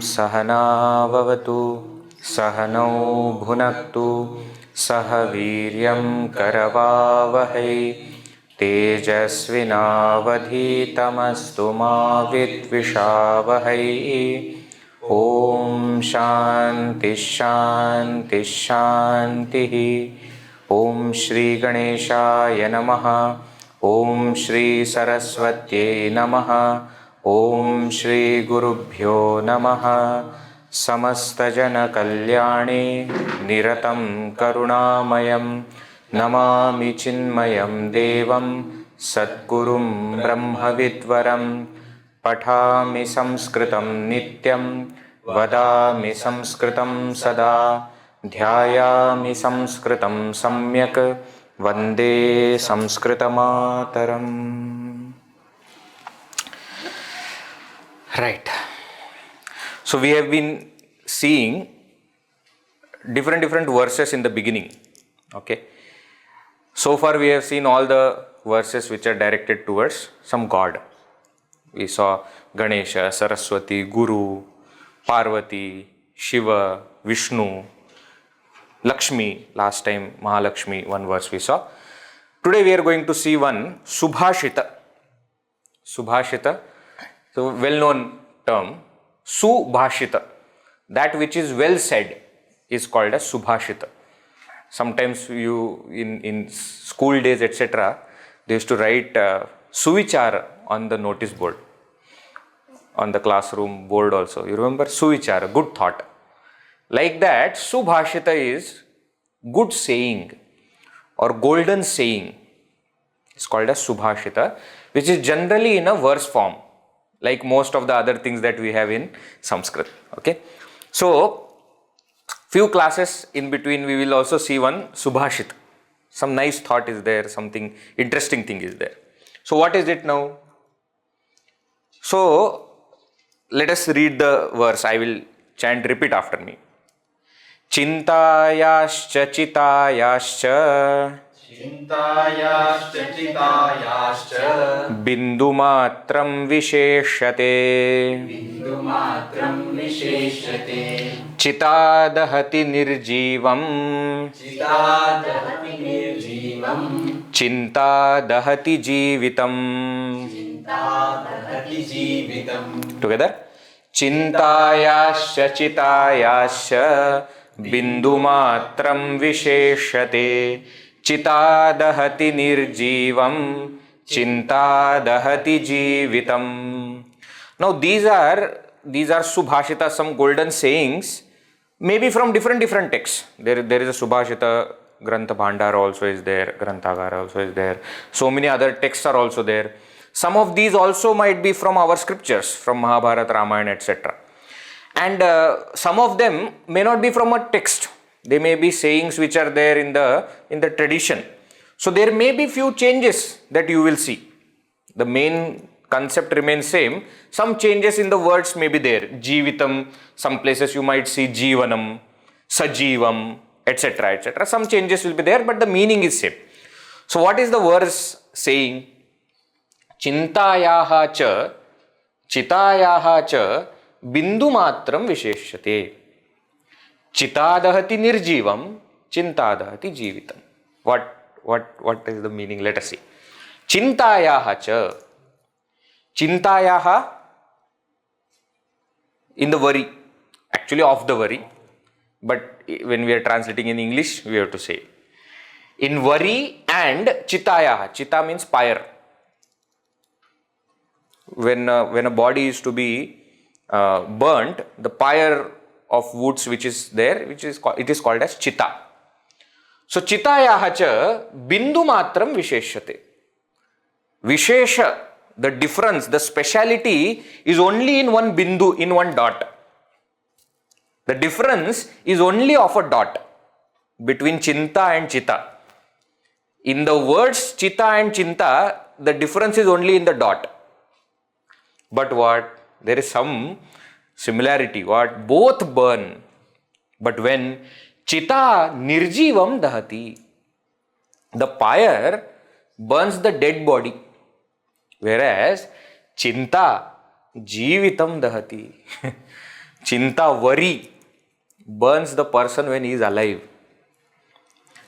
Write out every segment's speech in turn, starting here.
सहना भवतु सहनौ भुनक्तु सह वीर्यं करवावहै तेजस्विनावधीतमस्तु मा विद्विषावहै। ॐ शान्ति शान्ति शान्तिः। ॐ श्री गणेशाय नमः। ॐ श्री सरस्वत्यै नमः। ॐ श्री गुरुभ्यो नमः। समस्तजनकल्याणे निरतं करुणामयं नमामि चिन्मयं देवं सद्गुरुं ब्रह्मविद्वरं। पठामि संस्कृतं नित्यं वदामि संस्कृतं सदा ध्यायामि संस्कृतं सम्यक् वन्दे संस्कृतमातरम्। Right. So we have been seeing different verses in the beginning. Okay. So far we have seen all the verses which are directed towards some god. We saw Ganesha, Saraswati, Guru, Parvati, Shiva, Vishnu, Lakshmi. Last time Mahalakshmi, one verse we saw. Today we are going to see one Subhashita. Subhashita. So, well-known term, Subhashita. That which is well said is called as Subhashita. Sometimes you, in school days, etc., they used to write Suvichara on the notice board, on the classroom board also. You remember Suvichara, good thought. Like that, Subhashita is good saying or golden saying. It's called as Subhashita, which is generally in a verse form, like most of the other things that we have in Sanskrit. Okay. So, few classes in between we will also see one Subhashit. Some nice thought is there, something interesting thing is there. So, what is it now? So, let us read the verse. I will chant, repeat after me. Chintayascha chitayascha Chintayascha chitayascha Bindumatram visheshyate Bindumatram visheshyate Chitadahati nirjivam Chitadahati nirjivam Chintadahati jivitam. Chintadahati jivitam. Together. Chintayascha chitayascha Bindumatram visheshyate Chitadahati nirjivam Chintadahati jivitam. Now these are Subhashita, some golden sayings, maybe from different texts. There is a Subhashita Grantha Bhandara also is there, Granthagara also is there. So many other texts are also there. Some of these also might be from our scriptures, from Mahabharata, Ramayana, etc. And some of them may not be from a text. They may be sayings which are there in the tradition. So there may be few changes that you will see. The main concept remains same. Some changes in the words may be there. Jivitam, some places you might see Jivanam, Sajivam, etc. Some changes will be there, but the meaning is same. So what is the verse saying? Chintayaha cha chitayaha cha bindumatram visheshyate Chitadahati nirjivam Chintadahati jivitam. What is the meaning? Let us see. Chintayaha cha. Chintayaha, in the worry, actually of the worry, but when we are translating in English, we have to say in worry and chitayaha. Chita means pyre. When a body is to be burnt, the pyre of woods which is there, it is called as chita. So chitayaha cha bindu matram visheshyate. Vishesha the difference, the speciality is only in one bindu, in one dot. The difference is only of a dot between chinta and chita. In the words chita and chinta, the difference is only in the dot. But what? There is some similarity. What? Both burn. But when chita nirjivam dahati, the fire burns the dead body. Whereas chinta jivitam dahati. Chinta, worry, burns the person when he is alive.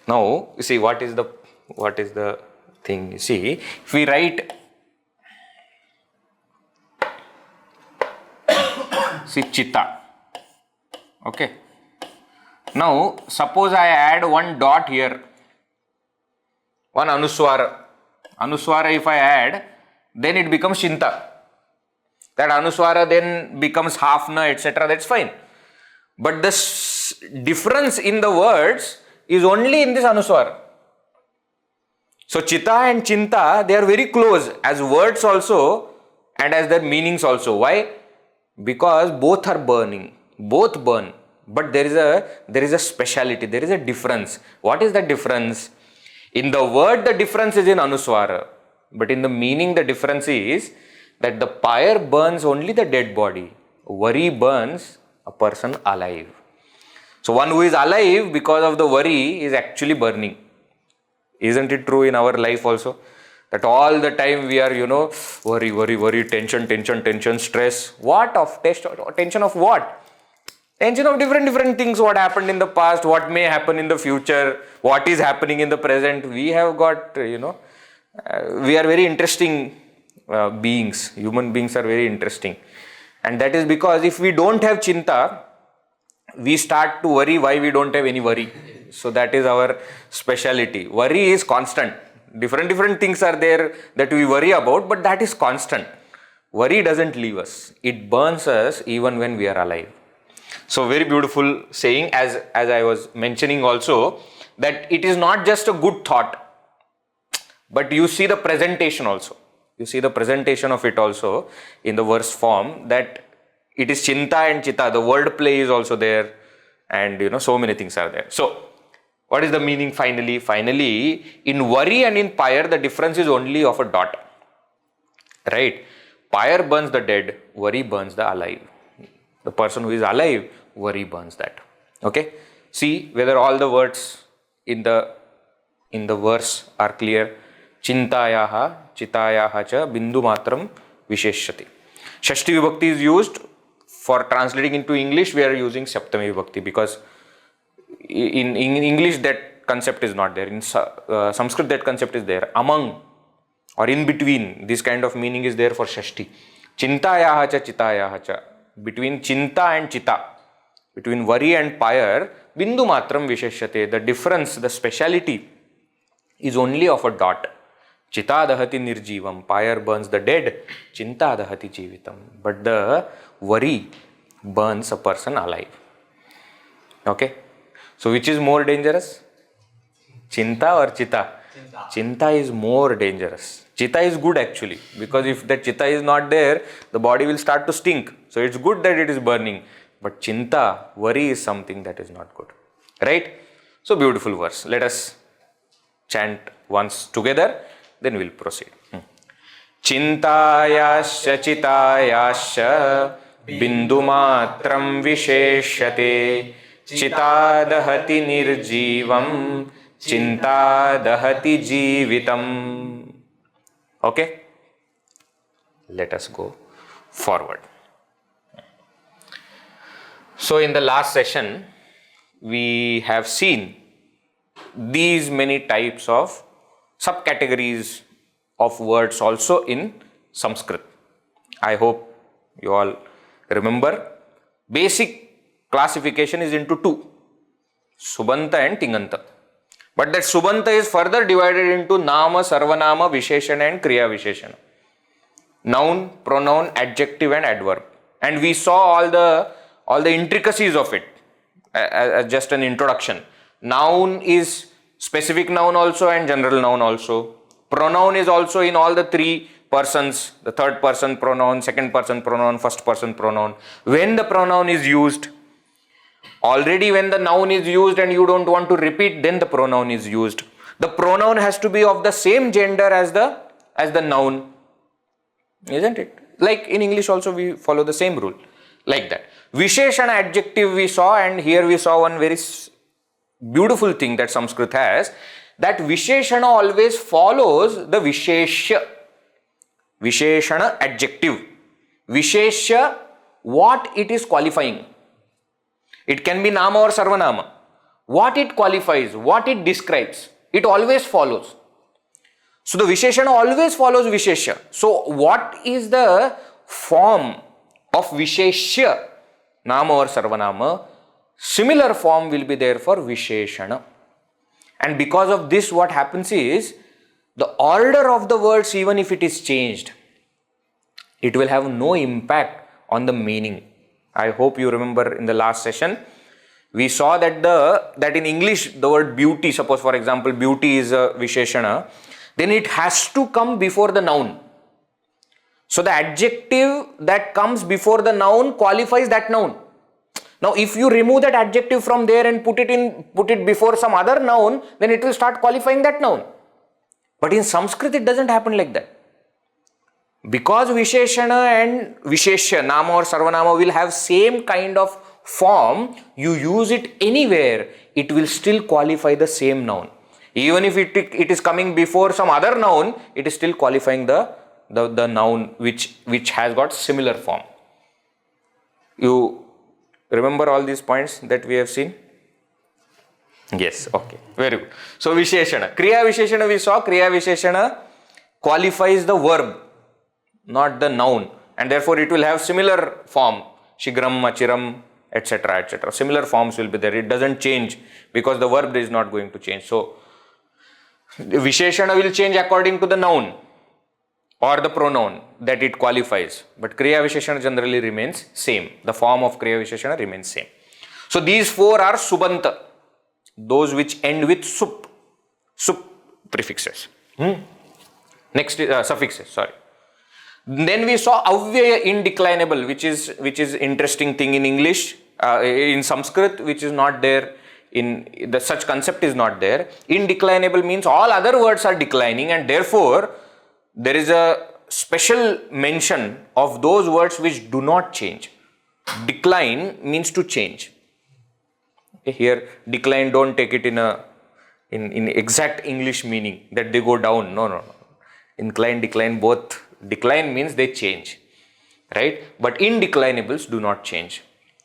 Now, you see, what is the thing? You see, if we write, see, chitta. Okay. Now, suppose I add one dot here, one anuswara. Anuswara if I add, then it becomes chinta. That anuswara then becomes half na, etc. That's fine. But the difference in the words is only in this anuswara. So chitta and chinta, they are very close as words also and as their meanings also. Why? Because both are burning. Both burn. But there is a speciality, there is a difference. What is the difference? In the word, the difference is in anuswara. But in the meaning, the difference is that the fire burns only the dead body. Worry burns a person alive. So one who is alive because of the worry is actually burning. Isn't it true in our life also? That all the time we are, worry, tension, stress. What of tension of what? Tension of different things, what happened in the past, what may happen in the future, what is happening in the present. We have got, we are very interesting beings. Human beings are very interesting. And that is because if we don't have chinta, we start to worry why we don't have any worry. So that is our speciality. Worry is constant. Different things are there that we worry about, but that is constant. Worry doesn't leave us. It burns us even when we are alive. So very beautiful saying, as I was mentioning also, that it is not just a good thought, but you see the presentation also. You see the presentation of it also in the verse form, that it is chinta and chitta. The word play is also there, and so many things are there. So what is the meaning finally? Finally, in worry and in fire, the difference is only of a dot. Right? Fire burns the dead, worry burns the alive. The person who is alive, worry burns that. Okay? See whether all the words in the verse are clear. Chintayaha, chitayaha cha, bindu matram visheshyate. Shashti vibhakti is used for translating into English. We are using Saptami vibhakti because in English that concept is not there. In Sanskrit that concept is there. Among or in between, this kind of meaning is there for Shashti. Chintayaha cha, chitayaha cha. Between chinta and chitta, between worry and fire, bindu matram visheshyate. The difference, the speciality is only of a dot. Chitta dahati nirjivam, fire burns the dead. Chinta dahati jivitam. But the worry burns a person alive. Okay? So which is more dangerous? Chinta or chitta? Chinta is more dangerous. Chitta is good actually, because if that chitta is not there, the body will start to stink. So it's good that it is burning. But chinta, worry is something that is not good. Right? So beautiful verse. Let us chant once together, then we'll proceed. Chintayasya chitayasya bindumatram visheshyate chitadahati nirjivam chintadahati jivitam. Okay? Let us go forward. So in the last session, we have seen these many types of subcategories of words also in Sanskrit. I hope you all remember. Basic classification is into two, Subanta and Tinganta. But that Subanta is further divided into Nama, Sarvanama, Visheshana and Kriya Visheshana. Noun, pronoun, adjective and adverb. And we saw all the intricacies of it as just an introduction. Noun is specific noun also and general noun also. Pronoun is also in all the three persons, the third person pronoun, second person pronoun, first person pronoun. When the pronoun is used, already when the noun is used and you don't want to repeat, then the pronoun is used. The pronoun has to be of the same gender as the noun, isn't it? Like in English also we follow the same rule, like that. Visheshana adjective we saw, and here we saw one very beautiful thing that Sanskrit has, that Visheshana always follows the Visheshya. Visheshana adjective. Visheshya, what it is qualifying. It can be Nama or Sarvanama. What it qualifies, what it describes, it always follows. So the Visheshana always follows Visheshya. So what is the form of Visheshya, Nama or Sarvanama? Similar form will be there for Visheshana. And because of this, what happens is, the order of the words, even if it is changed, it will have no impact on the meaning. I hope you remember in the last session, we saw that in English, the word beauty, suppose for example, beauty is a Visheshana, then it has to come before the noun. So the adjective that comes before the noun qualifies that noun. Now if you remove that adjective from there and put it before some other noun, then it will start qualifying that noun. But in Sanskrit it doesn't happen like that. Because Visheshana and Visheshya, Nama or Sarvanama will have same kind of form, you use it anywhere, it will still qualify the same noun. Even if it is coming before some other noun, it is still qualifying the noun which has got similar form. You remember all these points that we have seen? Yes, okay, very good. So Visheshana, Kriya Visheshana we saw, Kriya Visheshana qualifies the verb, not the noun, and therefore it will have similar form, Shigram, Achiram, etc., etc. Similar forms will be there. It doesn't change because the verb is not going to change. So Visheshana will change according to the noun or the pronoun that it qualifies, but Kriya Visheshana generally remains same. The form of Kriya Visheshana remains same. So these four are Subanta, those which end with sup prefixes. Next is suffixes, sorry. Then we saw Avyaya, indeclinable, which is interesting thing in English, in Sanskrit, which is not there. In the such concept is not there. Indeclinable means all other words are declining, and therefore there is a special mention of those words which do not change. Decline means to change. Okay, here decline, don't take it in exact English meaning that they go down. No. Incline, decline, both. Decline means they change, right? But indeclinables do not change.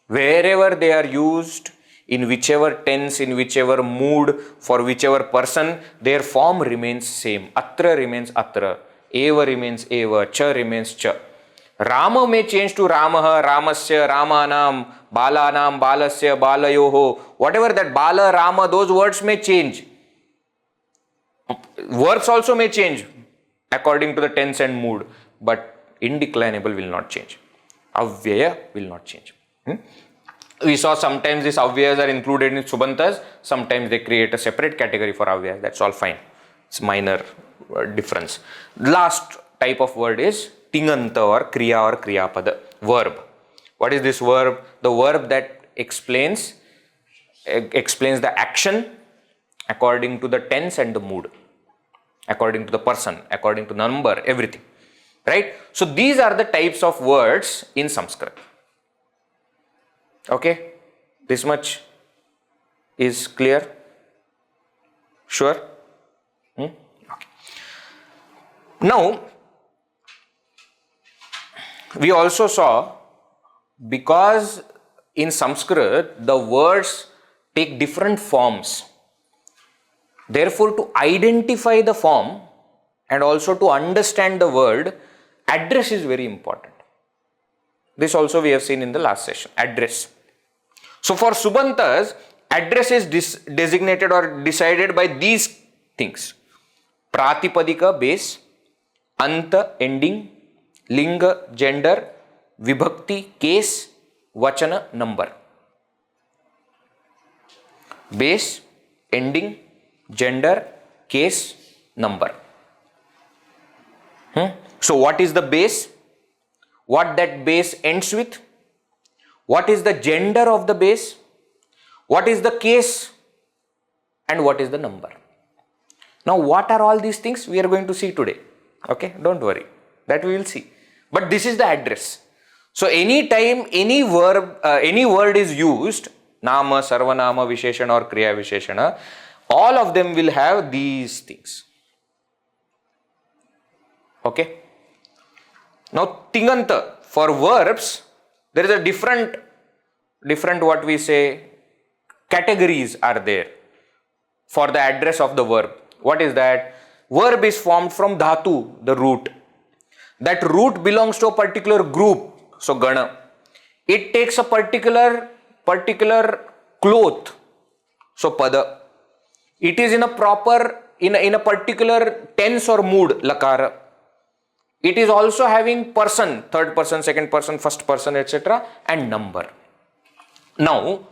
Wherever they are used, in whichever tense, in whichever mood, for whichever person, their form remains same. Atra remains atra, eva remains eva, cha remains cha. Rama may change to Ramaha, Ramasya, Ramanam, Balanam, Balasya, Balayoho. Whatever that Bala, Rama, those words may change. Verbs also may change according to the tense and mood, but indeclinable will not change. Avyaya will not change. We saw sometimes these avyayas are included in Subantas, sometimes they create a separate category for avyayas. That's all fine. It's minor difference. Last type of word is Tinganta or Kriya or Kriyapada, verb. What is this verb? The verb that explains the action according to the tense and the mood, according to the person, according to number, everything, right? So these are the types of words in Sanskrit. Okay, this much is clear? Sure? Okay. Now, we also saw, because in Sanskrit the words take different forms, therefore to identify the form and also to understand the word, address is very important. This also we have seen in the last session, address. So for Subantas, address is designated or decided by these things: Pratipadika, base; Anta, ending; Linga, gender; Vibhakti, case; Vachana, number. Base, ending, gender, case, number. So what is the base? What that base ends with? What is the gender of the base? What is the case? And what is the number? Now what are all these things we are going to see today? Okay, don't worry, that we will see. But this is the address. So anytime any verb, any word is used, nama, sarvanama, visheshana or kriya visheshana, all of them will have these things. Okay. Now tinganta, for verbs, there is a different what we say, categories are there for the address of the verb. What is that? Verb is formed from dhatu, the root. That root belongs to a particular group, so gana. It takes a particular cloth, so pada. It is in a proper, in a particular tense or mood, lakara. It is also having person, third person, second person, first person, etc. and number. Now,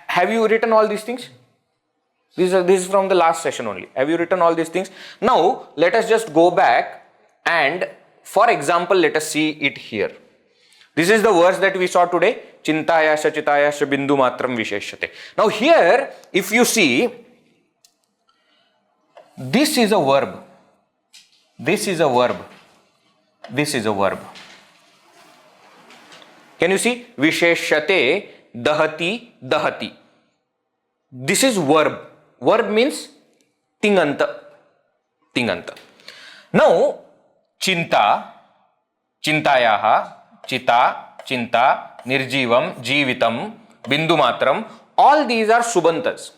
have you written all these things? This is from the last session only. Have you written all these things? Now, let us just go back and, for example, let us see it here. This is the verse that we saw today. Chintayasya chitayasya bindu matram visheshyate. Now here, if you see, this is a verb. This is a verb. This is a verb. Can you see? Visheshyate, dahati, dahati. This is verb. Verb means tinganta. Tinganta. Now, chinta, chintayaha, chita, chinta, nirjivam, jivitam, bindu matram, all these are subantas.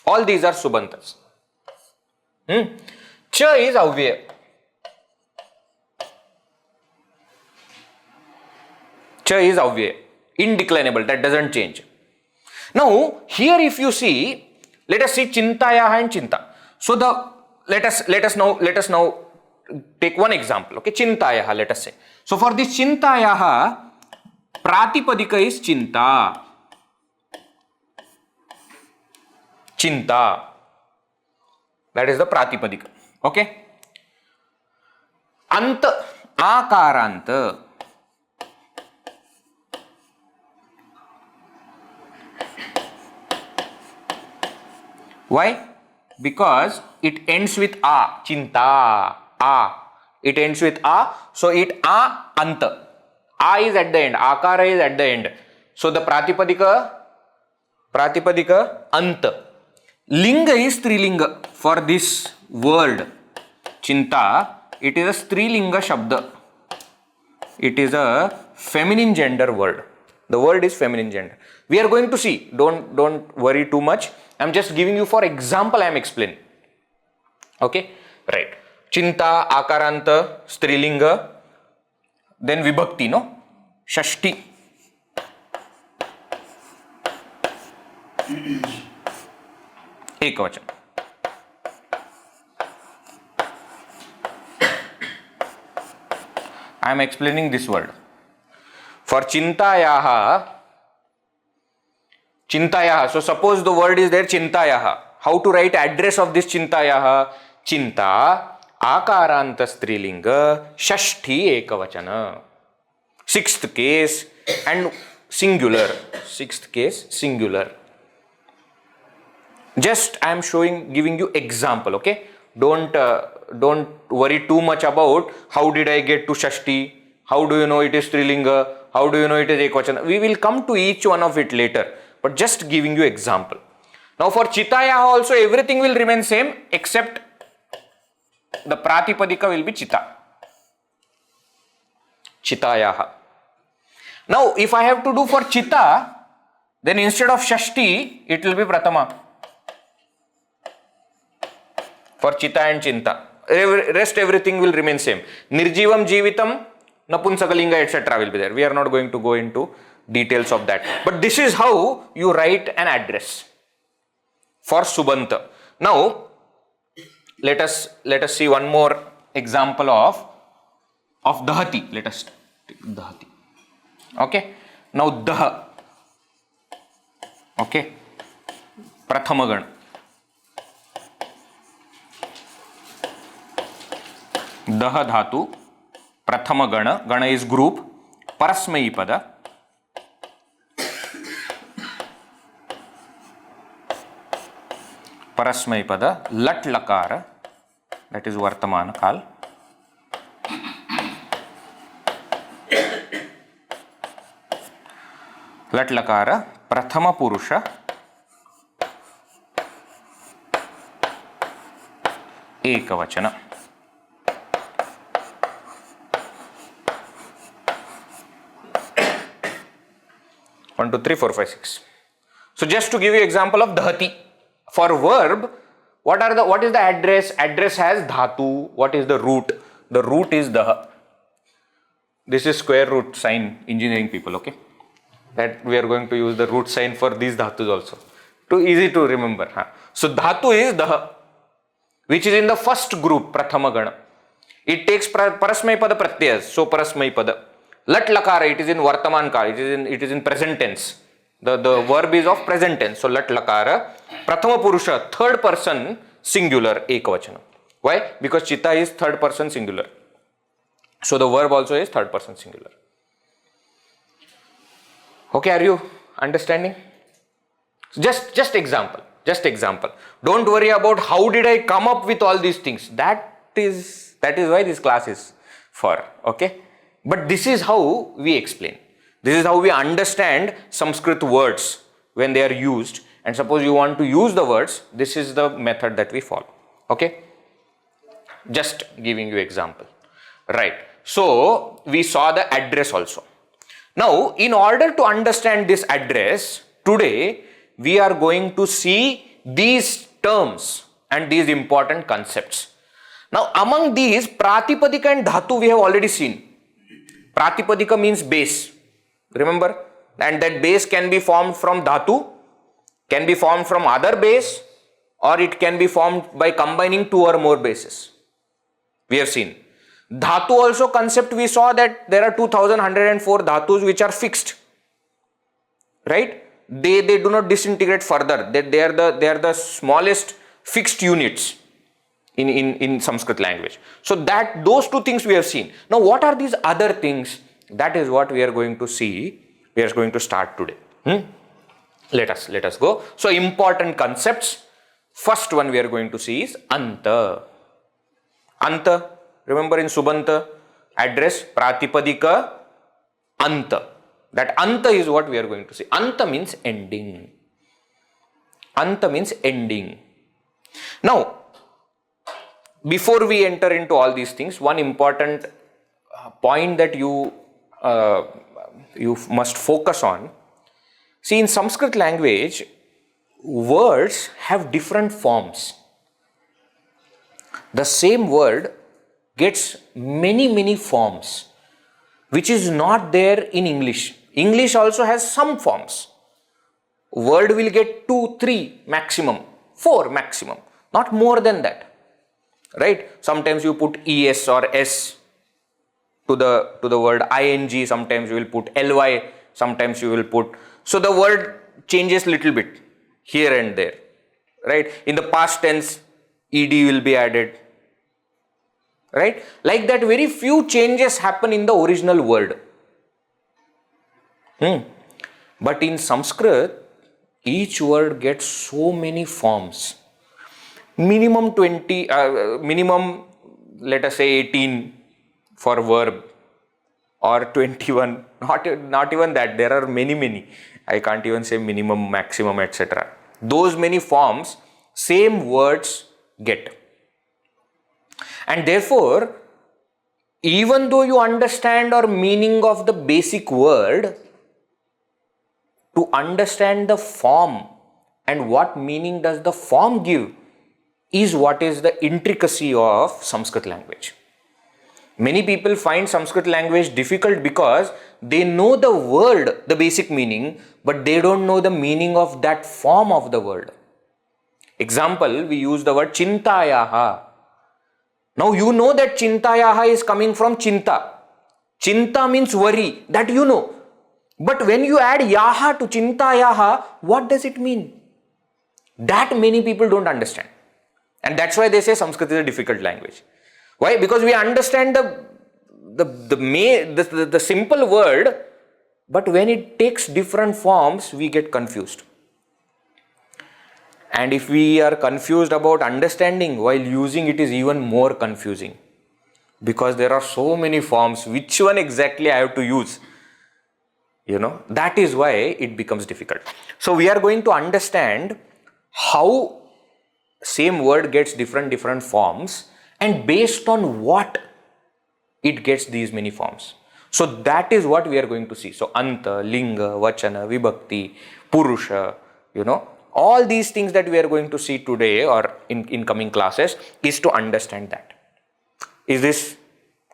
All these are subantas. Cha is avyaya. Cha is avyaya. Indeclinable, that doesn't change. Now, here if you see, let us see chintayaha and chinta. So let us now take one example. Okay, chintayaha, let us say. So for this chintayaha, pratipadika is chinta. Chinta. That is the pratipadika. Okay. Anta, akaranta. Why? Because it ends with a, chinta, a. It ends with a, so it a, anta. A is at the end, akara is at the end. So the pratipadika, anta. Linga is strilinga. For this word, chinta, it is a strilinga shabda. It is a feminine gender word. The word is feminine gender. We are going to see. Don't worry too much. I am just giving you for example. I am explaining. Okay, right. Chinta, akaranta, strilinga, then vibhakti, no? Shashti. Ekavachan. I am explaining this word. For chintayaha, so suppose the word is there chintayaha. How to write address of this chintayaha? Chinta, akaranta strilinga, shashti ekavachana. Sixth case and singular. Sixth case, singular. Just I am giving you example, okay? Don't worry too much about how did I get to shashti, how do you know it is strilinga, how do you know it is ekvachana. We will come to each one of it later, but just giving you example. Now for chitayaha also everything will remain same except the pratipadika will be chita. Chitayaha. Now if I have to do for chita, then instead of shashti it will be pratama. For chita and chinta. Rest everything will remain same. Nirjivam jivitam, napunsakalinga, etc. will be there. We are not going to go into details of that. But this is how you write an address for subanta. Now, let us see one more example of dahati. Let us take dahati. Okay. Now daha. Okay. Prathamagana. Daha dhatu, prathama gana, gana is group, parasmayi pada, lat lakara, that is vartamana kal, lat lakara, prathama purusha, ekavachana. 1, 2, 3, 4, 5, 6. So just to give you example of dhati. For verb, what is the address? Address has dhatu. What is the root? The root is daha. This is square root sign, engineering people, okay? That we are going to use the root sign for these dhatus also. Too easy to remember. Huh? So dhatu is daha, which is in the first group, prathama gana. It takes parasmay pada pratyas, so parasmay pada. Lat lakara, it is in vartaman kal, it is in present tense. The verb is of present tense. So lat lakara, prathama purusha, third person singular, ekavachana. Why? Because chitta is third person singular. So the verb also is third person singular. Okay, are you understanding? Just example. Don't worry about how did I come up with all these things. That is why this class is for. Okay. But this is how we explain. This is how we understand Sanskrit words when they are used. And suppose you want to use the words, this is the method that we follow. Okay. Just giving you example. Right. So we saw the address also. Now, in order to understand this address, today we are going to see these terms and these important concepts. Now, among these, Pratipadika and Dhatu we have already seen. Pratipadika means base. Remember? And that base can be formed from Dhatu, can be formed from other base, or it can be formed by combining two or more bases. We have seen. Dhatu also concept, we saw that there are 2104 dhatus which are fixed. Right? They do not disintegrate further. They are the smallest fixed units in Sanskrit language. So that those two things we have seen. Now what are these other things? That is what we are going to see. We are going to start today. Let us go. So important concepts. First one we are going to see is anta. Anta. Remember in Subanta, address, Pratipadika, anta. That anta is what we are going to see. Anta means ending. Anta means ending. Now, before we enter into all these things, one important point that you must focus on. See, in Sanskrit language, words have different forms. The same word gets many forms, which is not there in English. English also has some forms. Word will get 2, 3 maximum, 4 maximum, not more than that. Right? Sometimes you put es or s to the word ing, sometimes you will put ly, sometimes you will put. So the word changes little bit here and there. Right? In the past tense, ed will be added. Right? Like that, very few changes happen in the original word. But in Sanskrit, each word gets so many forms. Minimum 20, minimum let us say 18 for verb, or 21, not even that, there are many. I can't even say minimum, maximum, etc. Those many forms, same words get. And therefore, even though you understand or meaning of the basic word, to understand the form and what meaning does the form give is what is the intricacy of Sanskrit language. Many people find Sanskrit language difficult because they know the word, the basic meaning, but they don't know the meaning of that form of the word. Example, we use the word chintayaha. Now you know that chintayaha is coming from chinta. Chinta means worry, that you know. But when you add yaha to chintayaha, what does it mean? That many people don't understand. And that's why they say Sanskrit is a difficult language. Why? Because we understand the simple word, but when it takes different forms, we get confused. And if we are confused about understanding, while using it is even more confusing. Because there are so many forms, which one exactly I have to use? That is why it becomes difficult. So we are going to understand how same word gets different forms, and based on what it gets these many forms. So that is what we are going to see. So anta, linga, vachana, vibhakti, purusha, all these things that we are going to see today or in coming classes is to understand that. Is this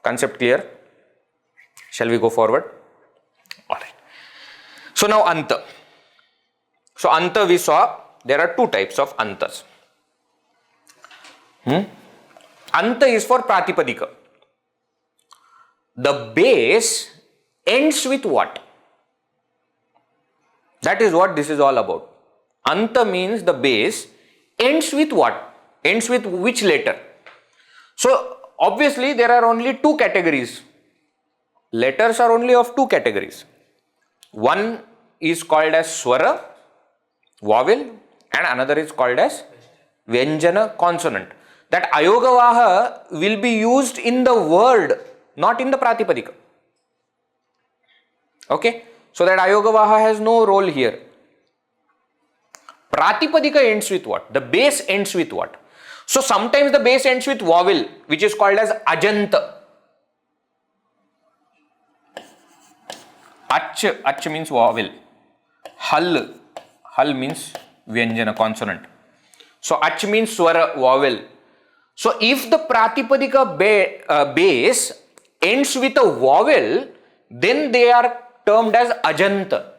concept clear? Shall we go forward? Alright. So now anta. So anta we saw there are two types of antas. Anta is for pratipadika. The base ends with what? That is what this is all about. Anta means the base ends with what? Ends with which letter? So obviously there are only two categories. Letters are only of two categories. One is called as swara, vowel, and another is called as vyanjana, consonant. That ayogavaha will be used in the word, not in the pratipadika. Okay? So that ayogavaha has no role here. Pratipadika ends with what? The base ends with what? So sometimes the base ends with vowel, which is called as ajanta. Ach means vowel. Hal means vyanjana, consonant. So ach means swara, vowel. So if the pratipadika base ends with a vowel, then they are termed as ajanta.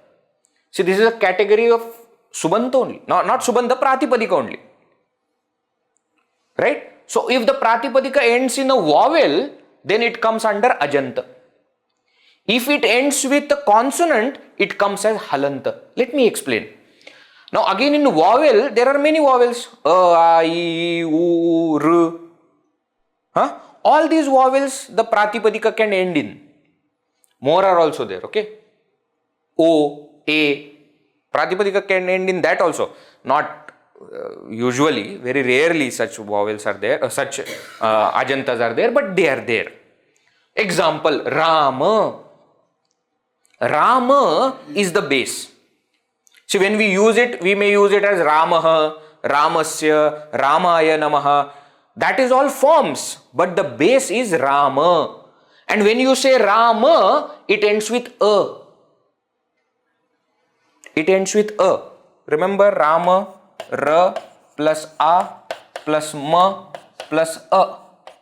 See, this is a category of subanta only. Not subanta, pratipadika only. Right? So if the pratipadika ends in a vowel, then it comes under ajanta. If it ends with a consonant, it comes as halanta. Let me explain. Now again in vowel, there are many vowels. A, I, U, R. All these vowels the pratipadika can end in. More are also there, okay? O, A. Pratipadika can end in that also. Not usually, very rarely such vowels are there, such ajantas are there, but they are there. Example, Rama. Rama is the base. See, when we use it, we may use it as Ramaha, Ramasya, Ramaya Namaha. That is all forms, but the base is Rama. And when you say Rama, it ends with a. It ends with a. Remember Rama, Ra plus A plus Ma plus A.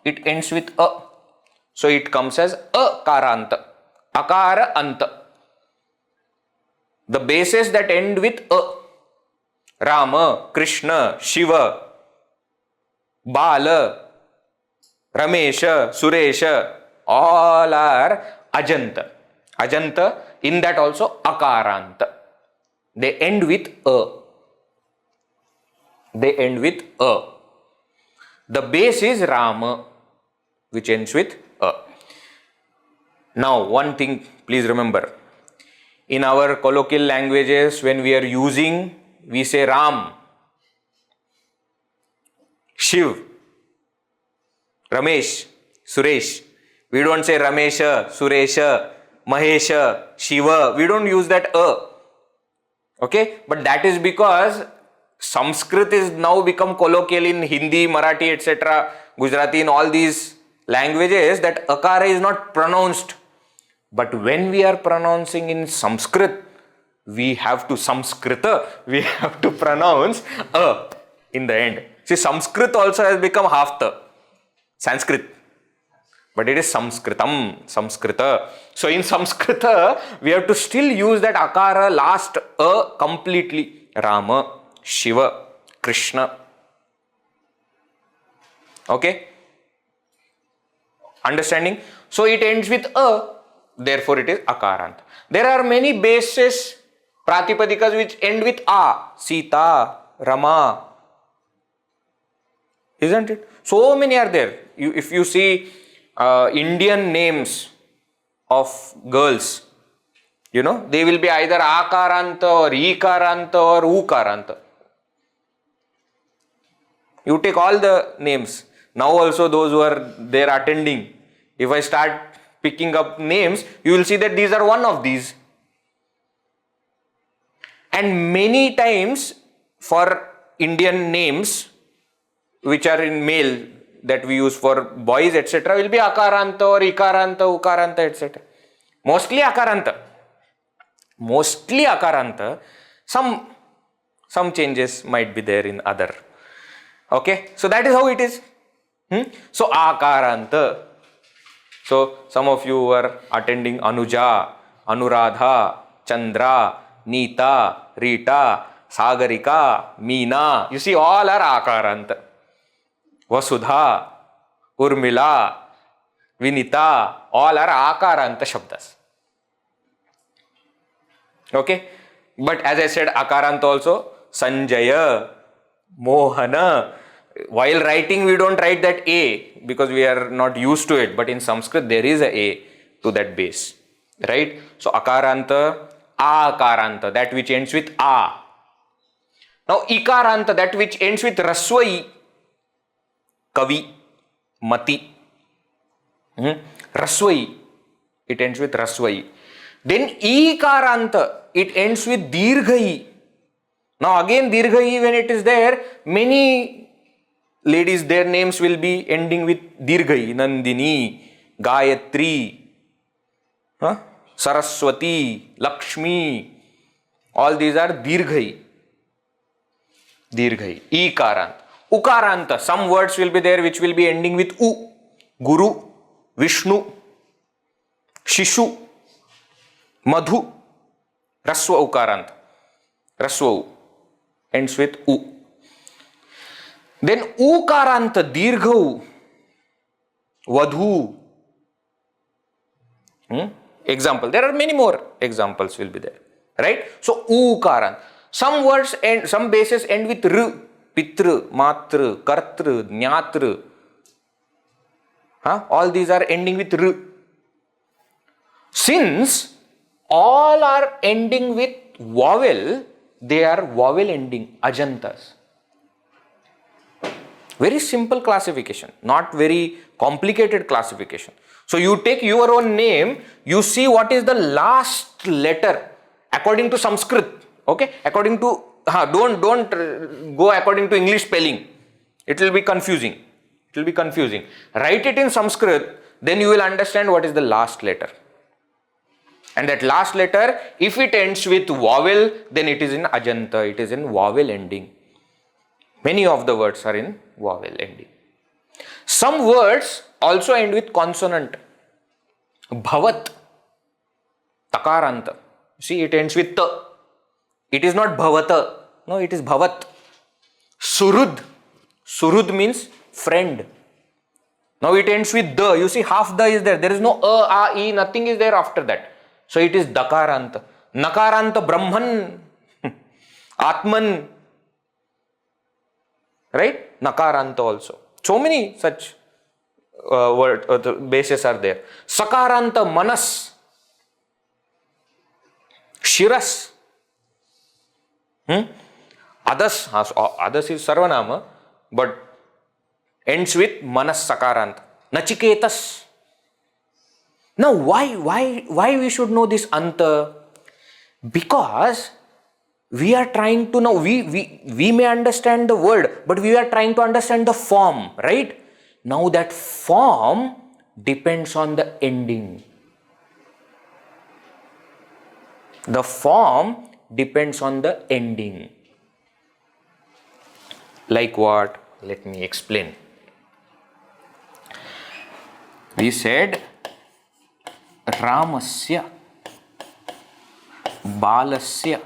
It ends with a. So it comes as akaranta. Akara anta. The bases that end with a. Rama, Krishna, Shiva, Bala, Ramesha, Suresha, all are ajanta. Ajanta, in that also akaranta. They end with a. They end with a. The base is Rama, which ends with a. Now, one thing please remember. In our colloquial languages, when we are using, we say Ram, Shiv, Ramesh, Suresh. We don't say Ramesha, Suresha, Mahesha, Shiva. We don't use that a. Okay? But that is because Sanskrit is now become colloquial in Hindi, Marathi, etc., Gujarati, in all these languages, that akara is not pronounced. But when we are pronouncing in Sanskrit, we have to Samskrita, we have to pronounce a in the end. See, Sanskrit also has become half the Sanskrit, but it is Samskritam, Samskrita. So in Samskrita, we have to still use that akara last a completely. Rama, Shiva, Krishna. Okay? Understanding? So it ends with a. Therefore, it is akaranta. There are many bases, pratipadikas, which end with a. Sita, Rama. Isn't it? So many are there. if you see Indian names of girls, they will be either akaranta or ikaranta or ukaranta. You take all the names. Now also those who are there attending, if I start picking up names, you will see that these are one of these. And many times for Indian names, which are in male, that we use for boys, etc., will be akaranta or ikaranta, ukaranta, etc. Mostly akaranta. Some changes might be there in other. Okay, so that is how it is. So akaranta. So some of you were attending Anuja, Anuradha, Chandra, Neeta, Rita, Sagarika, Meena. You see, all are akaranta. Vasudha, Urmila, Vinita, all are akaranta shabdas. Okay, but as I said, akaranta also, Sanjaya, Mohana. While writing, we don't write that A because we are not used to it, but in Sanskrit there is a to that base, right? So akaranta, akaranta, that which ends with A. Now ikaranta, that which ends with raswai, kavi, mati. Raswai, it ends with raswai. Then ikaranta, it ends with dirghai. Now again dirghai, when it is there, many ladies, their names will be ending with dirghai. Nandini, Gayatri, Saraswati, Lakshmi. All these are dirghai. Dirghai. Ikaranta. Ukaranta. Some words will be there which will be ending with U. Guru, Vishnu, Shishu, Madhu. Raswa ukaranta. Raswa U ends with U. Then ukaranta, dirghau, vadhu. Example. There are many more examples will be there. Right? So ukaranta. Some words end, some bases end with r. Pitru, matru, kartru, jnatru. All these are ending with r. Since all are ending with vowel, they are vowel ending, ajantas. Very simple classification, not very complicated classification. So you take your own name, you see what is the last letter according to Sanskrit. Okay, according to don't go according to English spelling. It will be confusing. Write it in Sanskrit, then you will understand what is the last letter. And that last letter, if it ends with vowel, then it is in ajanta. It is in vowel ending. Many of the words are in vowel ending. Some words also end with consonant. Bhavat, takaranta. See, it ends with ta. It is not bhavata. No, it is bhavat. Surud. Surud means friend. Now it ends with the. You see, half the is there. There is no a, e, nothing is there after that. So it is dakaranta. Nakaranta, Brahman, Atman. Right? Nakaranta also. So many such bases are there. Sakaranta, Manas, Shiras. Others is Sarvanama, but ends with Manas Sakaranta. Nachiketas. Now why we should know this anta? Because we are trying to know, we may understand the word, but we are trying to understand the form, right? Now that form depends on the ending. The form depends on the ending. Like what? Let me explain. We said Ramasya, Balasya,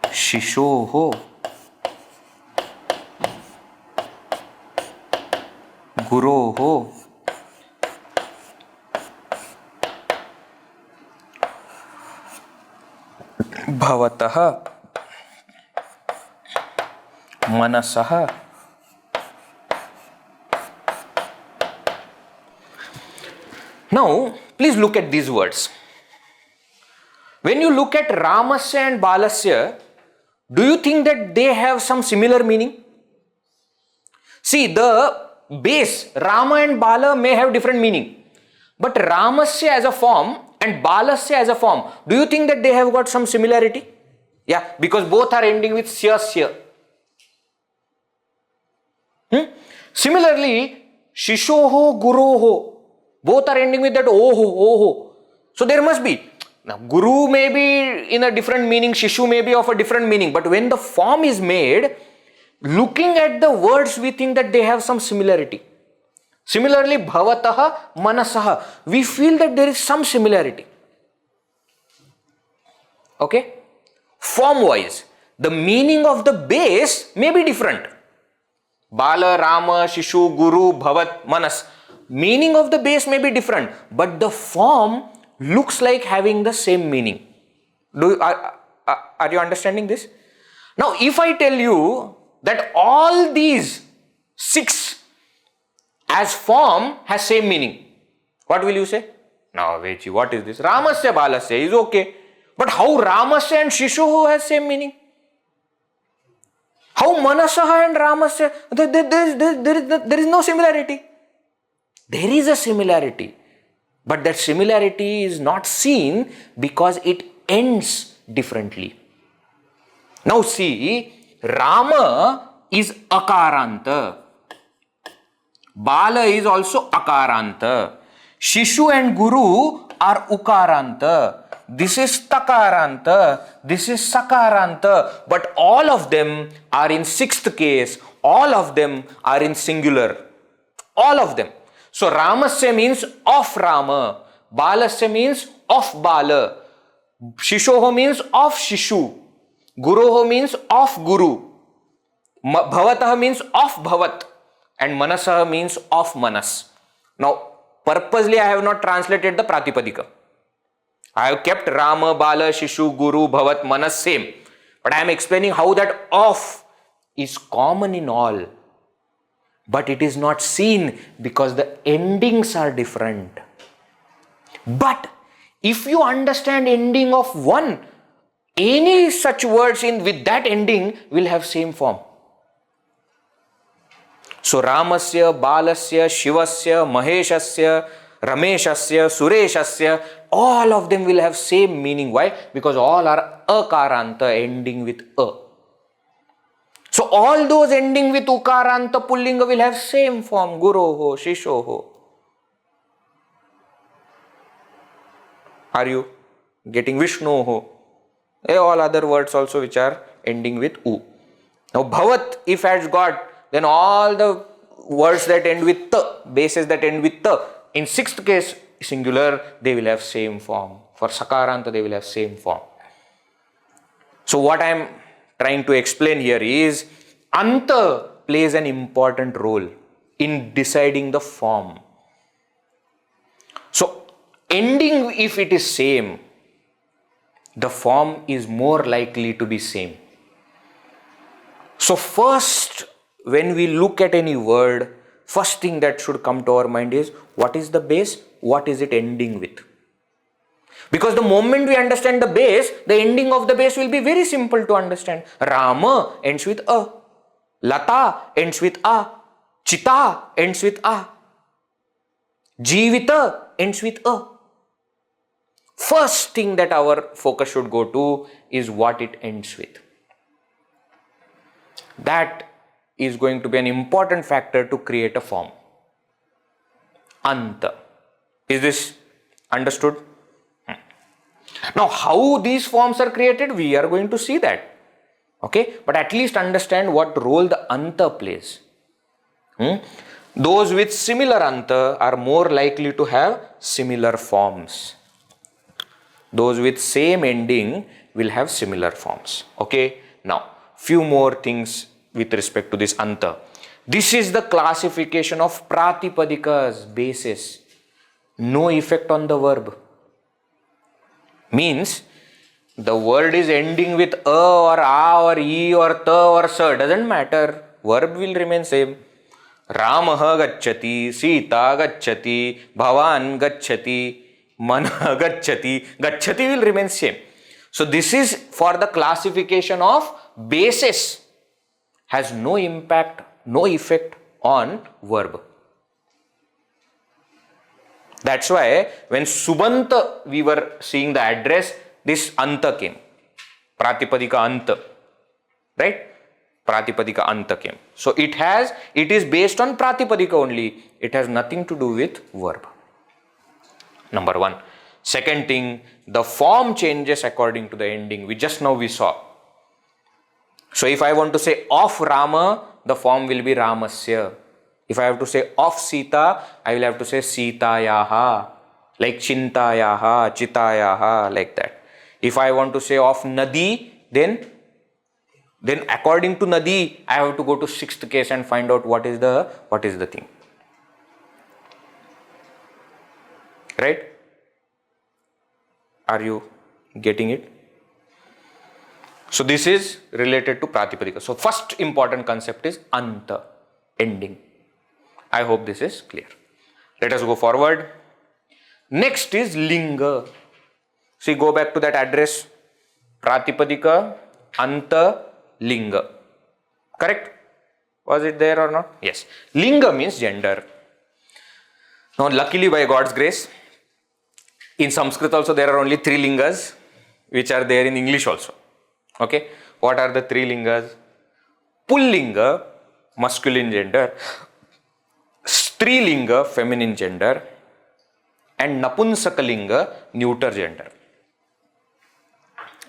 Shishoho, Guroho, Bhavatah, Manasah. Now, please look at these words. When you look at Ramasya and Balasya, do you think that they have some similar meaning? See, the base, Rama and Bala may have different meaning. But Ramasya as a form and Balasya as a form, do you think that they have got some similarity? Yeah, because both are ending with Sya Sya. Similarly, Shishoho, Guroho, both are ending with that Oho, Oho. So there must be. Now, Guru may be in a different meaning, Shishu may be of a different meaning, but when the form is made, looking at the words, we think that they have some similarity. Similarly, Bhavataha, Manasaha, we feel that there is some similarity. Okay? Form wise, the meaning of the base may be different. Bala, Rama, Shishu, Guru, Bhavat, Manas. Meaning of the base may be different, but the form looks like having the same meaning. Are you understanding this? Now, if I tell you that all these 6 as form has same meaning, what will you say? Now, Vechi, what is this? Ramasya, Balasya is okay. But how Ramasya and Shishu has same meaning? How Manasaha and Ramasya? There is no similarity. There is a similarity. But that similarity is not seen because it ends differently. Now see, Rama is Akaranta. Bala is also Akaranta. Shishu and Guru are Ukaranta. This is Takaranta. This is Sakaranta. But all of them are in 6th case. All of them are in singular. All of them. So Ramasya means of Rama. Balasya means of Bala. Shishoho means of Shishu. Guroho means of Guru. Bhavataha means of Bhavat. And Manasaha means of Manas. Now, purposely I have not translated the Pratipadika. I have kept Rama, Bala, Shishu, Guru, Bhavat, Manas same. But I am explaining how that of is common in all. But it is not seen because the endings are different. But if you understand ending of one, any such words with that ending will have same form. So Ramasya, Balasya, Shivasya, Maheshasya, Rameshasya, Sureshasya, all of them will have same meaning. Why? Because all are Akaranta ending with A. So all those ending with Ukaranta Pullinga will have same form. Guroho, Shishoho. Are you getting Vishnuho? All other words also which are ending with U. Now Bhavat, if has got, then all the words that end with Ta, bases that end with Ta, in 6th case singular, they will have same form. For Sakaranta, they will have same form. So what I am trying to explain here is Anta plays an important role in deciding the form. So ending, if it is same, the form is more likely to be same. So first, when we look at any word, first thing that should come to our mind is what is the base, what is it ending with? Because the moment we understand the base, the ending of the base will be very simple to understand. Rama ends with A. Lata ends with A. Chita ends with A. Jivita ends with A. First thing that our focus should go to is what it ends with. That is going to be an important factor to create a form. Anta. Is this understood? Now, how these forms are created, we are going to see that. Okay, but at least understand what role the Anta plays. Those with similar Anta are more likely to have similar forms. Those with same ending will have similar forms. Okay, now few more things with respect to this Anta. This is the classification of Pratipadikas, basis. No effect on the verb. Means The word is ending with a or a or e or ta or sa, doesn't matter. Verb will remain same. Ramaha gacchati, Sita gacchati, Bhavan gacchati, Mana gacchati. Gacchati will remain same. So this is for the classification of bases. Has no impact, no effect on verb. That's why when Subanta we were seeing the address, this anta came. Pratipadika anta. Right? Pratipadika anta came. So it is based on Pratipadika only. It has nothing to do with verb. Number one. Second thing, the form changes according to the ending. We saw. So if I want to say of Rama, the form will be Ramasya. If I have to say of Sita, I will have to say Sitayaha, like Chintayaha, Chitayaha, like that. If I want to say of Nadi, then according to Nadi, I have to go to sixth case and find out what is the thing. Right? Are you getting it? So this is related to Pratipadika. So first important concept is Anta, ending. I hope this is clear. Let us go forward. Next is Linga. See, go back to that address. Pratipadika, Anta, Linga. Correct? Was it there or not? Yes. Linga means gender. Now, luckily by God's grace, in Sanskrit also there are only 3 lingas, which are there in English also. Okay. What are the 3 lingas? Pullinga, masculine gender. Strilinga, feminine gender. And Napunsakalinga, neuter gender.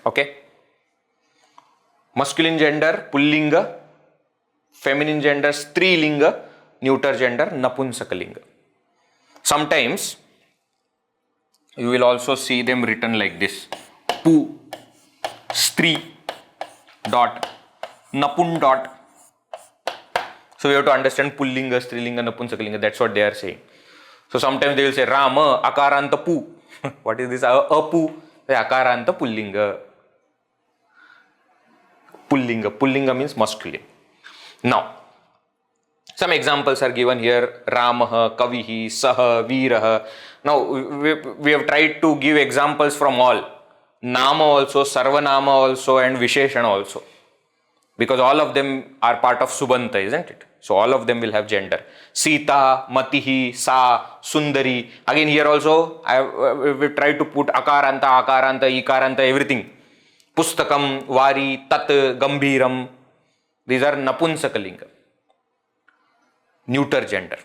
Okay. Masculine gender, Pullinga. Feminine gender, Strilinga. Neuter gender, Napunsakalinga. Sometimes you will also see them written like this. Pu, Stri, dot, Napun dot. So we have to understand Pullinga, Strilinga, Napunsakalinga. That's what they are saying. So sometimes they will say Rama, Akaranta Pu. What is this? Apu, Akaranta Pullinga. Pullinga. Pullinga means masculine. Now, some examples are given here. Ramaha, Kavihi, Saha, Veeraha. Now, we have tried to give examples from all. Nama also, Sarvanama also, and Visheshana also. Because all of them are part of Subanta, isn't it? So all of them will have gender. Sita, Matihi, Sa, Sundari. Again here also, we tried to put Akaranta, Akaranta, Ikaranta, everything. Pustakam, Vari, Tat, Gambhiram. These are Napunsakalinga. Neuter gender.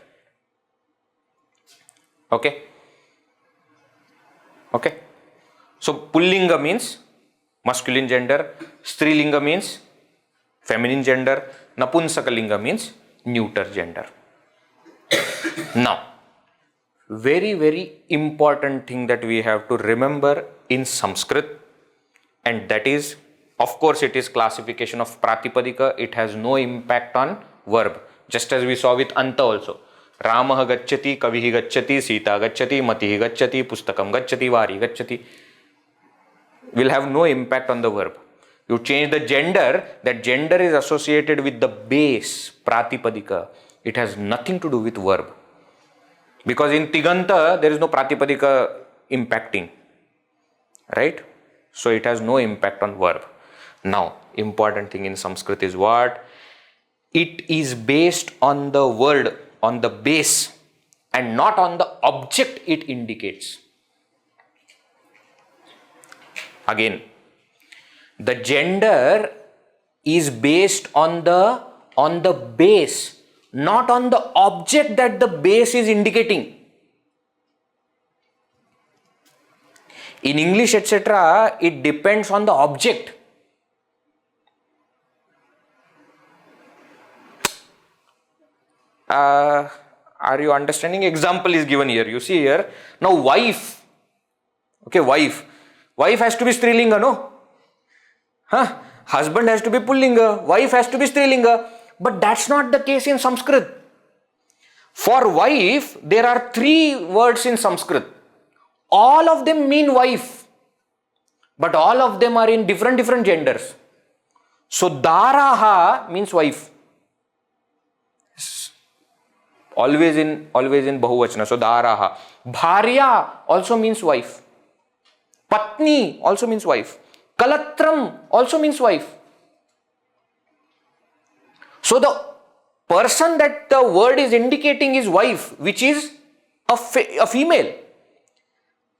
Okay. Okay. So Pullinga means masculine gender. Strilinga means feminine gender. Napunsakalinga means neuter gender. Now, very, very important thing that we have to remember in Sanskrit, and that is, of course, it is classification of Pratipadika. It has no impact on verb. Just as we saw with Anta also. Ramaha gacchati, Kavihi gacchati, Sita gacchati, Matihi gacchati, Pustakam gacchati, Vari gacchati. Will have no impact on the verb. You change the gender, that gender is associated with the base, Pratipadika. It has nothing to do with verb. Because in Tiganta, there is no Pratipadika impacting. Right? So it has no impact on verb. Now, important thing in Sanskrit is what? It is based on the word, on the base, and not on the object it indicates. Again, the gender is based on the base, not on the object that the base is indicating. In English, etc., it depends on the object. Are you understanding? Example is given here. You see here. Now, wife. Okay, wife. Wife has to be Strilinga, no? Huh? Husband has to be Pullinga. Wife has to be Strilinga. But that's not the case in Sanskrit. For wife, there are 3 words in Sanskrit. All of them mean wife. but all of them are in different genders. So Daraha means wife. Always in Bahuvachana. So Daraha. Bharya also means wife. Patni also means wife. Kalatram also means wife. So the person that the word is indicating is wife, which is a female.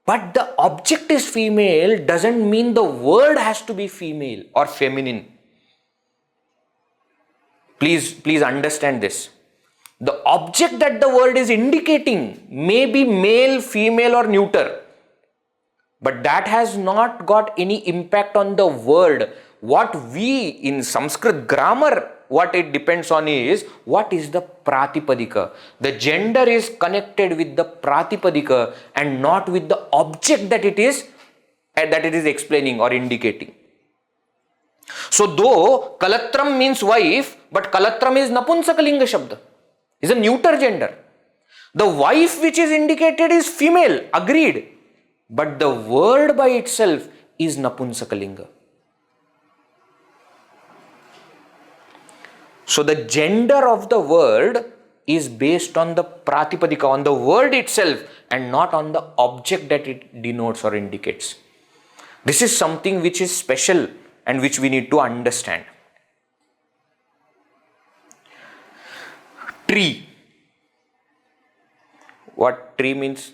But the object is female doesn't mean the word has to be female or feminine. Please understand this. The object that the word is indicating may be male, female or neuter. But that has not got any impact on the word. What we in Sanskrit grammar, what it depends on is, what is the pratipadika? The gender is connected with the pratipadika and not with the object that it is explaining or indicating. So though Kalatram means wife, but Kalatram is Napunsakalinga Shabda, is a neuter gender. The wife which is indicated is female, agreed. But the word by itself is Napunsakalinga. So the gender of the word is based on the pratipadika, on the word itself and not on the object that it denotes or indicates. This is something which is special and which we need to understand. Tree. What tree means?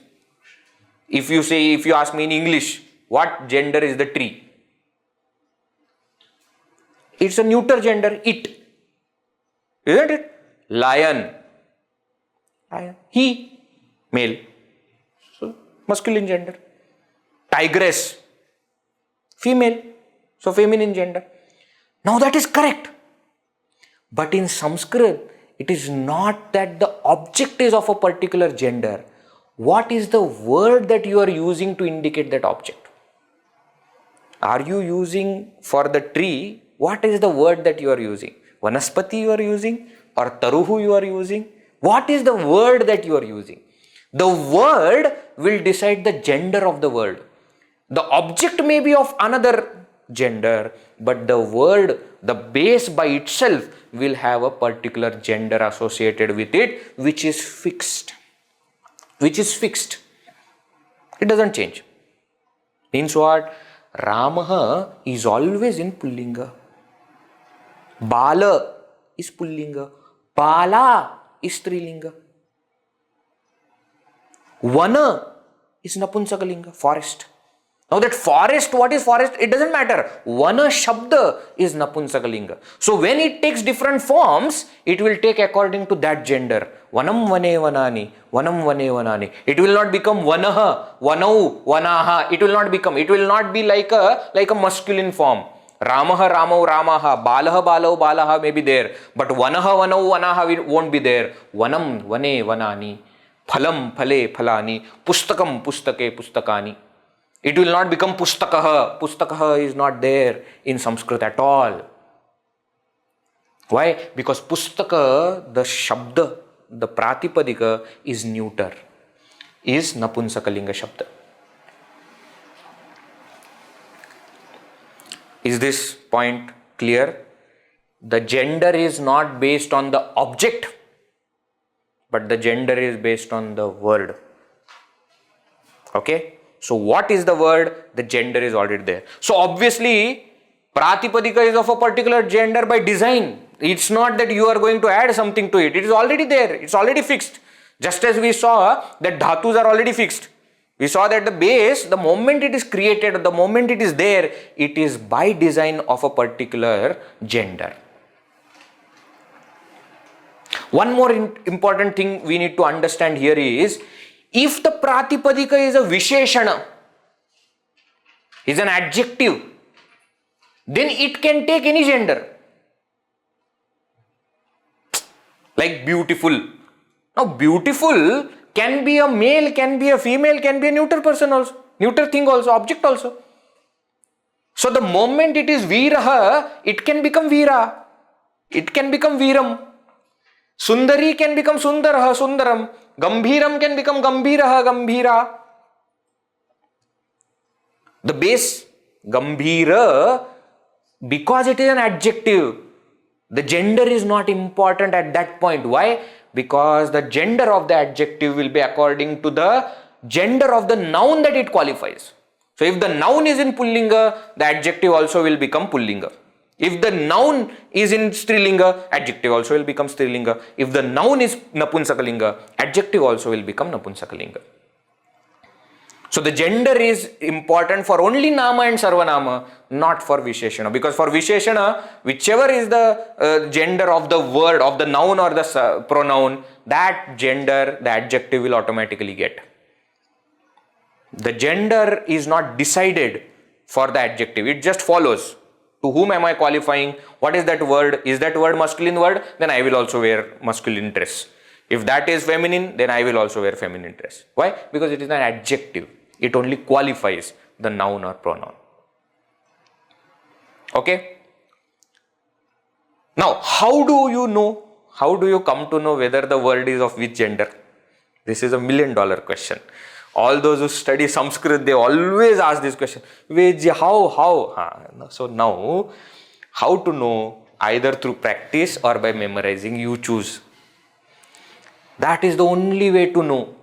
If you ask me in English, what gender is the tree? It's a neuter gender, it. Isn't it? Lion. He, male. So, masculine gender. Tigress, female. So, feminine gender. Now that is correct. But in Sanskrit, it is not that the object is of a particular gender. What is the word that you are using to indicate that object? Are you using for the tree? What is the word that you are using? Vanaspati you are using or Taruhu you are using? What is the word that you are using? The word will decide the gender of the word. The object may be of another gender, but the word, the base by itself will have a particular gender associated with it, which is fixed. Which is fixed. It doesn't change. Means what? Ramaha is always in Pullinga. Bala is Pullinga. Bala is Strilinga. Vana is Napunsakalinga, forest. Now that forest, what is forest? It doesn't matter. Vana Shabda is Napunsakalinga. So when it takes different forms, it will take according to that gender. Vanam vane vanani, vanam vane vanani. It will not become vanaha, vanau, vanaha. It will not be like a masculine form. Ramaha, ramau, ramaha, balaha, balau, balaha may be there. But vanaha, vanau, vanaha won't be there. Vanam, vane, vanani. Phalam, phale, phalani. Pustakam, pustake, pustakani. It will not become pustakaha. Pustakaha is not there in Sanskrit at all. Why? Because pustaka, the shabda, the pratipadika is neuter, is Napunsakalinga Shabda. Is this point clear? The gender is not based on the object, but the gender is based on the word. Okay? So what is the word? The gender is already there. So obviously, pratipadika is of a particular gender by design. It's not that you are going to add something to it. It is already there. It's already fixed. Just as we saw that dhatus are already fixed. We saw that the base, the moment it is created, the moment it is there, it is by design of a particular gender. One more important thing we need to understand here is, if the pratipadika is a visheshana, is an adjective, then it can take any gender. Like beautiful. Now beautiful can be a male, can be a female, can be a neuter person also, neuter thing also, object also. So the moment it is viraha, it can become vira, it can become viram. Sundari can become sundaraha, sundaram. Gambhiram can become gambhiraha, gambhira. The base Gambhira, because it is an adjective, the gender is not important at that point. Why? Because the gender of the adjective will be according to the gender of the noun that it qualifies. So if the noun is in Pullinga, the adjective also will become Pullinga. If the noun is in Strilinga, adjective also will become Strilinga. If the noun is Napunsakalinga, adjective also will become Napunsakalinga. So the gender is important for only Nama and Sarvanama, not for Visheshana. Because for Visheshana, whichever is the gender of the word, of the noun or the pronoun, that gender, the adjective will automatically get. The gender is not decided for the adjective. It just follows. To whom am I qualifying? What is that word? Is that word masculine word? Then I will also wear masculine dress. If that is feminine, then I will also wear feminine dress. Why? Because it is an adjective. It only qualifies the noun or pronoun. Okay? Now, how do you know? How do you come to know whether the word is of which gender? This is $1 million question. All those who study Sanskrit, they always ask this question. How? So now, how to know? Either through practice or by memorizing, you choose. That is the only way to know.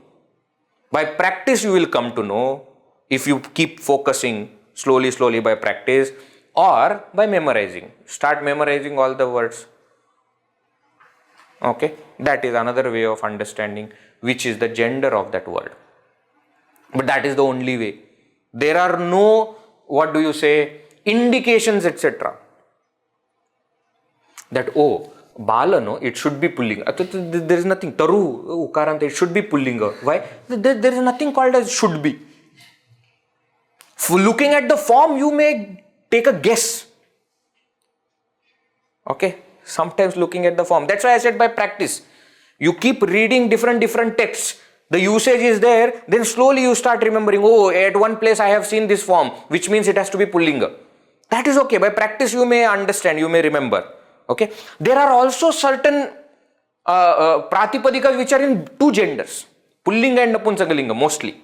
By practice, you will come to know if you keep focusing slowly by practice or by memorizing. Start memorizing all the words. Okay, that is another way of understanding which is the gender of that word. But that is the only way. There are no, indications, etc. That, Bala, no, it should be Pullinga. There is nothing. Taru, Ukaranta, it should be Pullinga. Why? There is nothing called as should be. Looking at the form, you may take a guess. Okay? Sometimes looking at the form. That's why I said by practice. You keep reading different texts. The usage is there. Then slowly you start remembering, at one place I have seen this form, which means it has to be Pullinga. That is okay. By practice, you may understand, you may remember. Okay. There are also certain pratipadikas which are in two genders, Pullinga and Napunsakalinga mostly.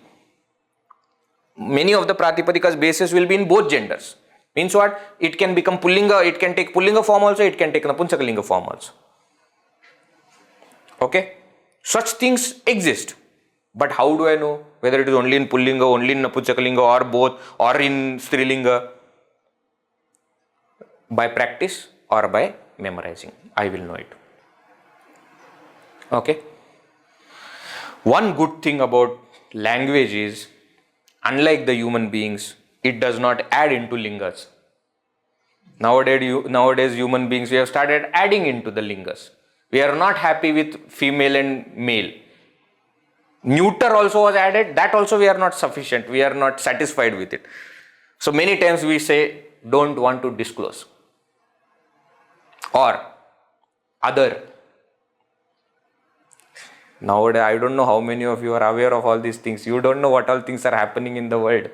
Many of the pratipadikas basis will be in both genders. Means what? It can become Pullinga, it can take Pullinga form also, it can take Napunsakalinga form also. Okay. Such things exist. But how do I know whether it is only in Pullinga, only in Napunsakalinga or both or in Strilinga? By practice or by memorizing, I will know it. Okay. One good thing about language is, unlike the human beings, it does not add into lingas. Nowadays human beings, we have started adding into the lingas. We are not happy with female and male. Neuter also was added. That also we are not sufficient. We are not satisfied with it. So many times we say, don't want to disclose. Or other. Nowadays, I don't know how many of you are aware of all these things. You don't know what all things are happening in the world.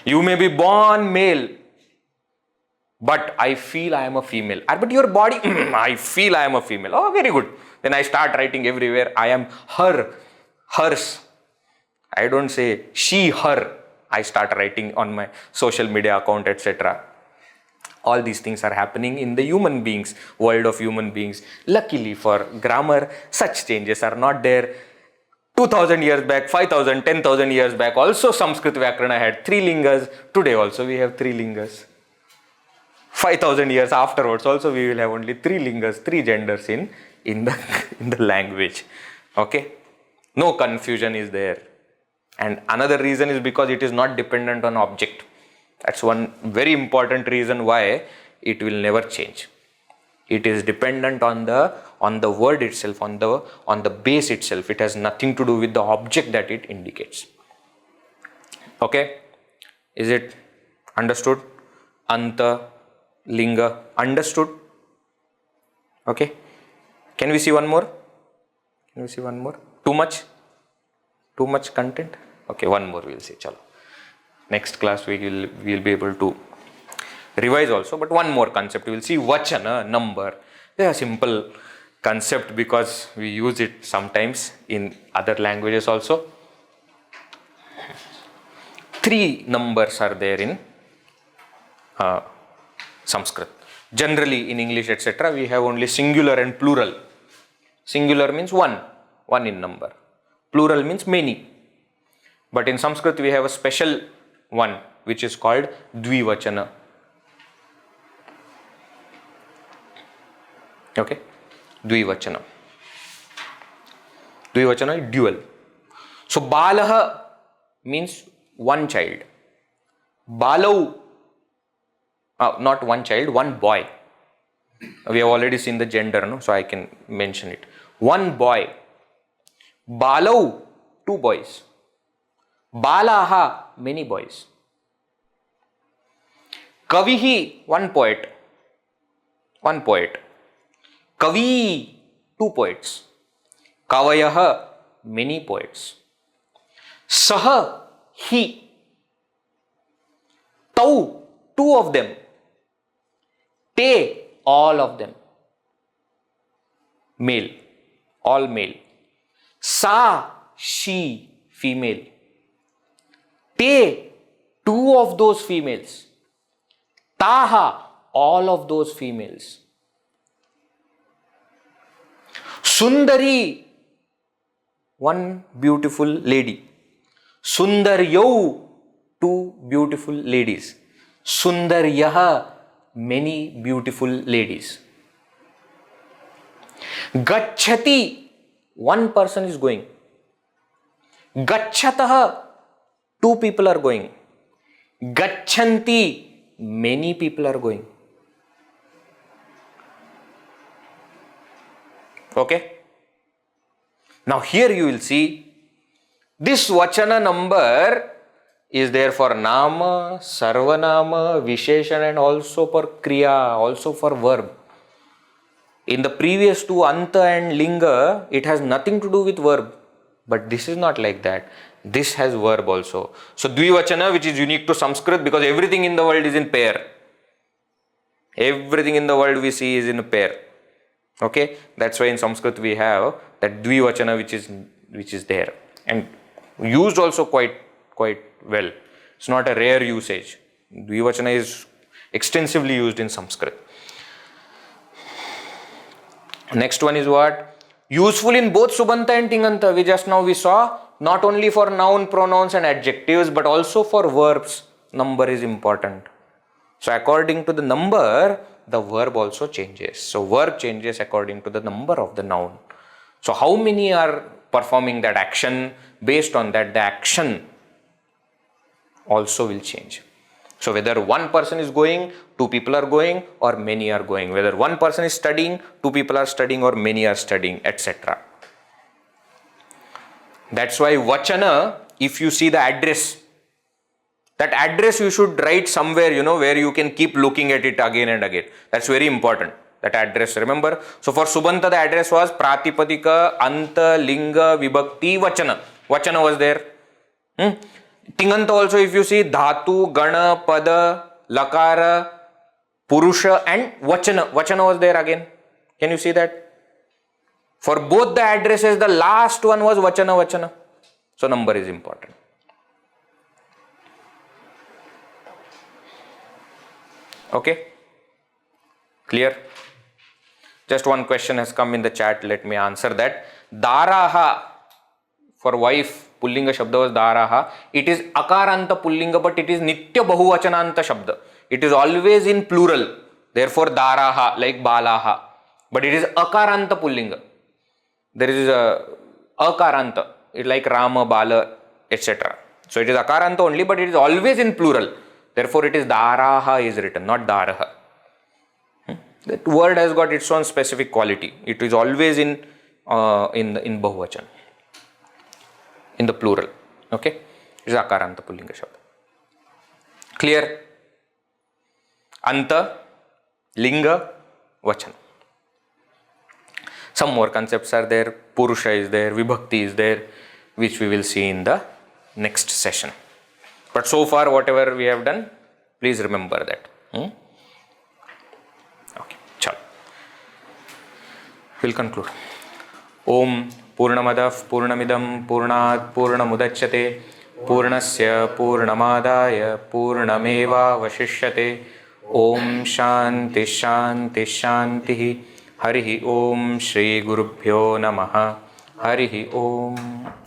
You may be born male, but I feel I am a female. But your body, I feel I am a female. Oh, very good. Then I start writing everywhere, I am her, hers. I don't say she, her. I start writing on my social media account, etc. All these things are happening in the human beings, world of human beings. Luckily for grammar, such changes are not there. 2000 years back, 5000, 10,000 years back, also Sanskrit Vyakarana had 3 lingas. Today also we have 3 lingas. 5000 years afterwards also we will have only 3 lingas, 3 genders in the language. Okay? No confusion is there. And another reason is because it is not dependent on object. That's one very important reason why it will never change. It is dependent on the word itself, on the base itself. It has nothing to do with the object that it indicates. Okay? Is it understood? Anta, linga, understood? Okay? Can we see one more? Can we see one more? Too much? Too much content? Okay, one more we'll see. Chalo. Next class we'll be able to revise also, but one more concept. We will see vachana, number. They are simple concept because we use it sometimes in other languages also. 3 numbers are there in Sanskrit. Generally in English, etc., we have only singular and plural. Singular means one in number. Plural means many. But in Sanskrit, we have a special one which is called dvivachana. Okay? Dvivachana. Dvivachana is dual. So, balaha means one child. Balau, not one child, one boy. We have already seen the gender, no? So I can mention it. One boy. Balau, two boys. Balaha, many boys. Kavihi, one poet. One poet. Kavi, two poets. Kavayaha, many poets. Saha, he. Tau, two of them. Te, all of them. Male, all male. Sa, she, female. Te, two of those females. Taha, all of those females. Sundari, one beautiful lady. Sundaryau, two beautiful ladies. Sundaryaha, many beautiful ladies. Gacchati, one person is going. Gacchataha, two people are going. Gacchanti, many people are going. Okay? Now here you will see this vachana number is there for nama, sarvanama, visheshan and also for kriya, also for verb. In the previous two, anta and linga, it has nothing to do with verb. But this is not like that. This has verb also. So dvivachana, which is unique to Sanskrit, because everything in the world is in pair. Everything in the world we see is in a pair. Okay? That's why in Sanskrit we have that dvivachana which is there. And used also quite well. It's not a rare usage. Dvivachana is extensively used in Sanskrit. Next one is what? Useful in both subanta and tinganta. We saw not only for noun, pronouns and adjectives, but also for verbs. Number is important. So according to the number, the verb also changes. So verb changes according to the number of the noun. So how many are performing that action? Based on that, the action also will change. So whether one person is going, two people are going, or many are going. Whether one person is studying, two people are studying, or many are studying, etc. That's why vachana, if you see the address, that address you should write somewhere, where you can keep looking at it again and again. That's very important. That address, remember? So for subanta, the address was pratipadika, anta, linga, vibhakti, vachana. Vachana was there. Tinganta also, if you see, dhatu, gana, pada, lakara, purusha and vachana. Vachana was there again. Can you see that? For both the addresses, the last one was vachana. So number is important. Okay? Clear? Just one question has come in the chat. Let me answer that. Daraha, for wife, pullinga shabda was daraha. It is akaranta pullinga, but it is nitya bahuvachananta shabda. It is always in plural. Therefore daraha, like balaha. But it is akaranta pullinga. There is a akaranta, like Rama, Bala, etc. So it is akaranta only, but it is always in plural. Therefore it is daraha is written, not daraha. That word has got its own specific quality. It is always in bahuvachan, in the plural. Okay? It is akaranta pullinga shabda. Clear? Anta, linga, vachana. Some more concepts are there. Purusha is there, vibhakti is there, which we will see in the next session. But so far, whatever we have done, please remember that. Okay, chalo. We'll conclude. Om Purnamadav Purnamidam Purnat Purnamudachyate Purnasya Purnamadaya Purnameva Vashishyate Om Shanti Shanti Shanti. Harihi Om Shri Gurubhyo Namaha. Harihi Om.